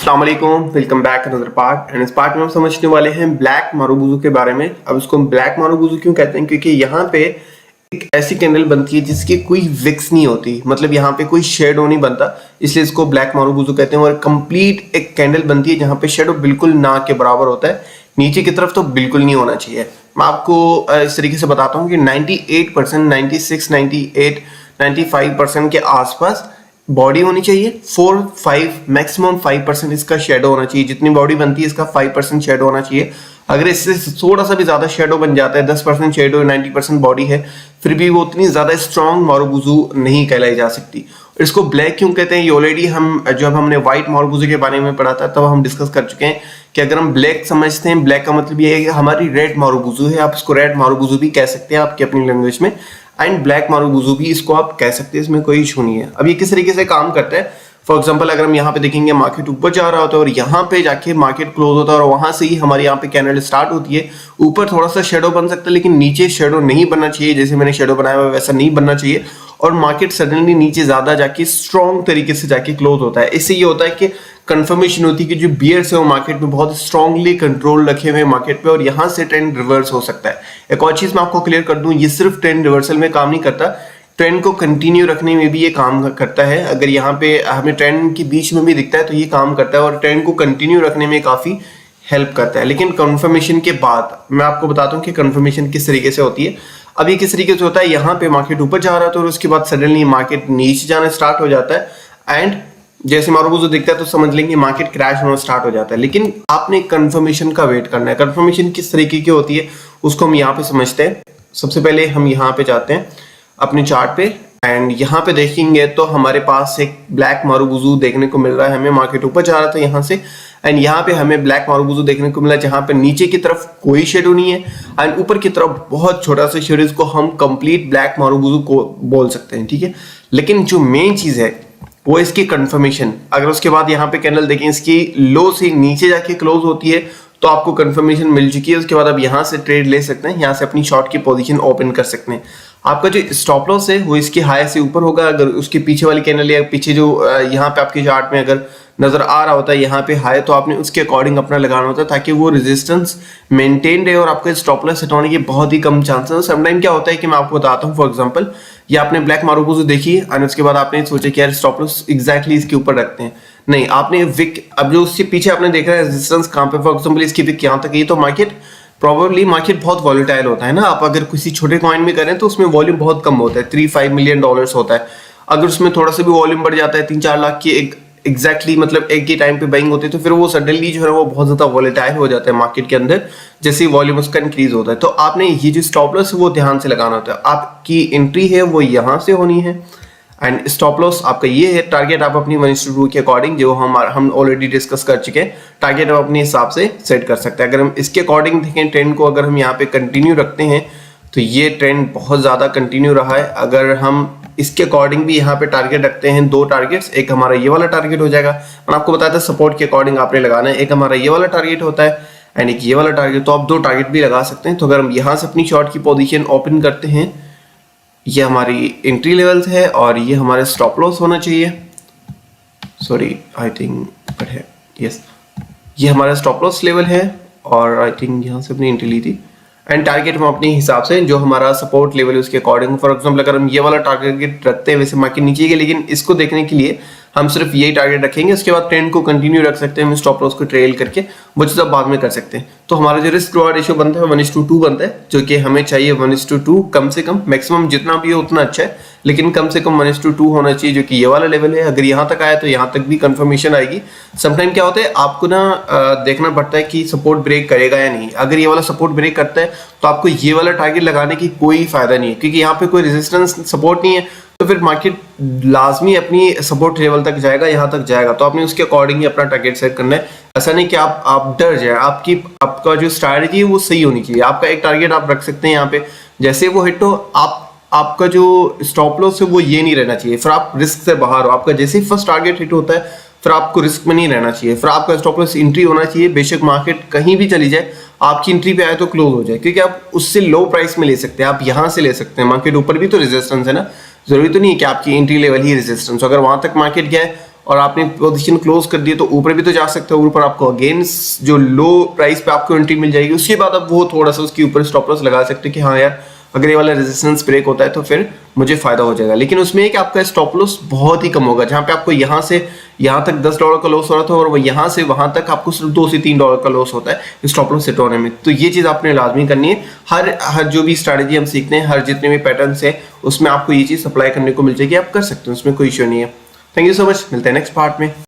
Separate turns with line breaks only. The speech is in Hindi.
अस्सलाम वालेकुम, welcome back another part. And इस पार्ट में हम समझने वाले हैं ब्लैक मारुबुजू के बारे में। अब इसको हम ब्लैक मारुबुजू क्यों कहते हैं? क्योंकि यहाँ पे एक ऐसी कैंडल बनती है जिसकी कोई विक्स नहीं होती, मतलब यहाँ पे कोई शेडो नहीं बनता, इसलिए इसको ब्लैक मारुबुजू कहते हैं। और कंप्लीट एक कैंडल बनती है जहाँ पे शेडो बिल्कुल ना के बराबर होता है, नीचे की तरफ तो बिल्कुल नहीं होना चाहिए। मैं आपको इस तरीके से बताता हूँ कि 98%, 96, 98, 95% के आसपास बॉडी होनी चाहिए। 4-5 मैक्सिमम 5% इसका शेडो होना चाहिए। जितनी बॉडी बनती है इसका 5% शेडो होना चाहिए। अगर इससे थोड़ा सा भी ज्यादा शेडो बन जाता है, 10% शेडो, 90% बॉडी है, फिर भी वो उतनी ज्यादा स्ट्रॉन्ग मारुबुजू नहीं कहलाई जा सकती। इसको ब्लैक क्यों कहते हैं ये ऑलरेडी हम जब हमने व्हाइट मारुबुजू के बारे में पढ़ा था तब हम डिस्कस कर चुके हैं कि अगर हम ब्लैक समझते हैं, ब्लैक का मतलब ये है कि हमारी रेड मारुबुजू है, आप इसको रेड मारुबुजू भी कह सकते हैं आपकी अपनी लैंग्वेज में, एंड ब्लैक मारुबुजू भी इसको आप कह सकते हैं, इसमें कोई इशू नहीं है। अब ये किस तरीके से काम करता है? फॉर एग्जांपल अगर हम यहाँ पे देखेंगे मार्केट ऊपर जा रहा होता है और यहाँ पे जाके मार्केट क्लोज होता है और वहां से ही हमारे यहाँ पे कैंडल स्टार्ट होती है। ऊपर थोड़ा सा शेडो बन सकता है लेकिन नीचे शेडो नहीं बनना चाहिए, जैसे मैंने शेडो बनाया हुआ वैसा नहीं बनना चाहिए। और मार्केट सडनली नीचे ज्यादा जाके स्ट्रॉन्ग तरीके से जाके क्लोज होता है। इससे ये होता है कि कंफर्मेशन होती है कि जो बियर्स है वो मार्केट में बहुत स्ट्रांगली कंट्रोल रखे हुए मार्केट पे, और यहाँ से ट्रेंड रिवर्स हो सकता है। एक और चीज मैं आपको क्लियर कर दूं, ये सिर्फ ट्रेंड रिवर्सल में काम नहीं करता, ट्रेंड को कंटिन्यू रखने में भी ये काम करता है। अगर यहाँ पे हमें ट्रेंड के बीच में भी दिखता है तो ये काम करता है और ट्रेंड को कंटिन्यू रखने में काफी हेल्प करता है। लेकिन कंफर्मेशन के बाद मैं आपको बताता हूँ कि कंफर्मेशन किस तरीके से होती है। अब ये किस तरीके से होता है, यहाँ पे मार्केट ऊपर जा रहा था और उसके बाद सडनली मार्केट नीचे जाना स्टार्ट हो जाता है, एंड जैसे मारुबुजू दिखता है तो समझ लेंगे मार्केट क्रैश होना स्टार्ट हो जाता है। लेकिन आपने कंफर्मेशन का वेट करना है। कंफर्मेशन किस तरीके की होती है उसको हम यहाँ पे समझते हैं। सबसे पहले हम यहाँ पे जाते हैं अपने चार्ट पे, एंड यहाँ पे देखेंगे तो हमारे पास एक ब्लैक मारुबुजू देखने को मिल रहा है। हमें मार्केट ऊपर जा रहा था यहाँ से, एंड यहाँ पे हमें ब्लैक मारुबुजू देखने को मिला जहाँ पे नीचे की तरफ कोई शेडो नहीं है एंड ऊपर की तरफ बहुत छोटा सा शेडो, इसको हम कंप्लीट ब्लैक मारुबुजू को बोल सकते हैं, ठीक है। लेकिन जो मेन चीज है वो इसकी कंफर्मेशन। अगर उसके बाद यहाँ पे कैंडल देखें इसकी लो से नीचे जाके क्लोज होती है तो आपको कंफर्मेशन मिल चुकी है। उसके बाद आप यहाँ से ट्रेड ले सकते हैं, यहाँ से अपनी शॉर्ट की पोजीशन ओपन कर सकते हैं। आपका जो स्टॉप लॉस है वो इसके हाई से ऊपर होगा। अगर उसके पीछे वाली कैंडल या पीछे जो यहाँ पे आपके चार्ट में अगर नजर आ रहा होता है यहाँ पे हाई, तो आपने उसके अकॉर्डिंग अपना लगाना होता है ताकि वो रेजिस्टेंस मेंटेन रहे और आपका स्टॉप लॉस हिट होने के बहुत ही कम चांसेस है। समटाइम क्या होता है कि मैं आपको बताता हूँ, फॉर एग्जांपल ये आपने ब्लैक मारुबुजू देखी है और उसके बाद आपने सोचा कि यार स्टॉप लॉस एग्जैक्टली इसके ऊपर रखते हैं, नहीं आपने विक, अब जो उसके पीछे आपने देखा है रेजिस्टेंस कहाँ पे, फॉर एग्जांपल इसकी विक यहाँ तक है, तो मार्केट बहुत वॉलेटाइल होता है ना। आप अगर किसी छोटे कॉइन में करें तो उसमें वॉल्यूम बहुत कम होता है, 3-5 मिलियन डॉलर्स होता है। अगर उसमें थोड़ा सा भी वॉल्यूम बढ़ जाता है 3-4 लाख की एग्जैक्टली मतलब एक ही टाइम पे बाइंग होती है, तो फिर वो सडनली जो है वो बहुत ज्यादा वॉलेटाइल हो जाता है मार्केट के अंदर जैसे वॉल्यूम उसका इंक्रीज होता है। तो आपने ये जो स्टॉप लॉस है वो ध्यान से लगाना होता है। आपकी एंट्री है वो यहाँ से होनी है एंड स्टॉप लॉस आपका ये है। टारगेट आप अपनी 1:2 के अकॉर्डिंग, जो हम ऑलरेडी डिस्कस कर चुके हैं, टारगेट आप अपने हिसाब से सेट कर सकते हैं। अगर हम इसके अकॉर्डिंग देखें ट्रेंड को, अगर हम यहाँ पे कंटिन्यू रखते हैं तो ये ट्रेंड बहुत ज्यादा कंटिन्यू रहा है। अगर हम इसके अकॉर्डिंग भी यहाँ पे टारगेट रखते हैं, 2 टारगेट्स, एक हमारा ये वाला टारगेट हो जाएगा, मैंने आपको बताया था सपोर्ट के अकॉर्डिंग आपने लगाना है, एक हमारा ये वाला टारगेट होता है एंड एक ये वाला टारगेट, तो आप 2 टारगेट भी लगा सकते हैं। तो अगर हम यहाँ से अपनी शॉर्ट की पोजीशन ओपन करते हैं, ये हमारी एंट्री लेवल्स है और ये हमारे स्टॉप लॉस होना चाहिए, सॉरी आई थिंक बट है, यस ये हमारा स्टॉप लॉस लेवल है और आई थिंक यहाँ से अपनी एंट्री ली थी। एंड टारगेट हम अपने हिसाब से जो हमारा सपोर्ट लेवल है उसके अकॉर्डिंग, फॉर एग्जांपल अगर हम ये वाला टारगेट रखते हैं, वैसे मार्केट नीचे गई लेकिन इसको देखने के लिए हम सिर्फ यही टारगेट रखेंगे। उसके बाद ट्रेंड को कंटिन्यू रख सकते हैं, हम स्टॉप लॉस को ट्रेल करके वो चीज़ बाद में कर सकते हैं। तो हमारा जो रिस्क रिवॉर्ड रेशियो बनता है 1:2 बनता है, जो कि हमें चाहिए 1:2 कम से कम, मैक्सिमम जितना भी हो उतना अच्छा है, लेकिन कम से कम 1:2 होना चाहिए, जो कि ये वाला लेवल है। अगर यहाँ तक आया तो यहाँ तक भी कंफर्मेशन आएगी। समटाइम क्या होता है आपको ना देखना पड़ता है कि सपोर्ट ब्रेक करेगा या नहीं। अगर ये वाला सपोर्ट ब्रेक करता है तो आपको ये वाला टारगेट लगाने की कोई फायदा नहीं है, क्योंकि यहाँ पे कोई रेजिस्टेंस सपोर्ट नहीं है, तो फिर मार्केट लाजमी अपनी सपोर्ट लेवल तक जाएगा, यहाँ तक जाएगा, तो आपने उसके अकॉर्डिंग ही अपना टारगेट सेट करना है। ऐसा नहीं कि आप डर जाए, आपका जो स्ट्रैटेजी है वो सही होनी चाहिए। आपका एक टारगेट आप रख सकते हैं यहाँ पे, जैसे वो हिट हो आपका जो स्टॉप लॉस है वो ये नहीं रहना चाहिए, फिर आप रिस्क से बाहर हो। आपका जैसे ही फर्स्ट टारगेट हिट होता है फिर आपको रिस्क में नहीं रहना चाहिए, फिर आपका स्टॉप लॉस एंट्री होना चाहिए। बेशक मार्केट कहीं भी चली जाए, आपकी एंट्री पे आए तो क्लोज हो जाए, क्योंकि आप उससे लो प्राइस में ले सकते हैं, आप यहाँ से ले सकते हैं। मार्केट ऊपर भी तो रेजिस्टेंस है ना, जरूरी तो नहीं है कि आपकी एंट्री लेवल ही रेजिस्टेंस हो। अगर वहां तक मार्केट गया है और आपने पोजीशन क्लोज कर दी तो ऊपर भी तो जा सकते हो, ऊपर आपको अगेन जो लो प्राइस पे आपको एंट्री मिल जाएगी, उसके बाद आप वो थोड़ा सा उसके ऊपर स्टॉप लॉस लगा सकते हो कि हाँ यार अगर ये वाला रेजिस्टेंस ब्रेक होता है तो फिर मुझे फायदा हो जाएगा। लेकिन उसमें कि आपका स्टॉप लॉस बहुत ही कम होगा, जहां पे आपको यहां से यहां तक $10 का लॉस हो रहा था और वो यहां से वहां तक आपको सिर्फ $2 से $3 का लॉस होता है स्टॉप लॉस सेट होने में। तो ये चीज आपने लाजमी करनी है। हर जो भी स्ट्रैटेजी हम सीखते हैं, हर जितने भी पैटर्न्स है उसमें आपको ये चीज अप्लाई करने को मिल जाएगी, आप कर सकते हो, उसमें कोई इश्यू नहीं है। थैंक यू सो मच, मिलते हैं नेक्स्ट पार्ट में।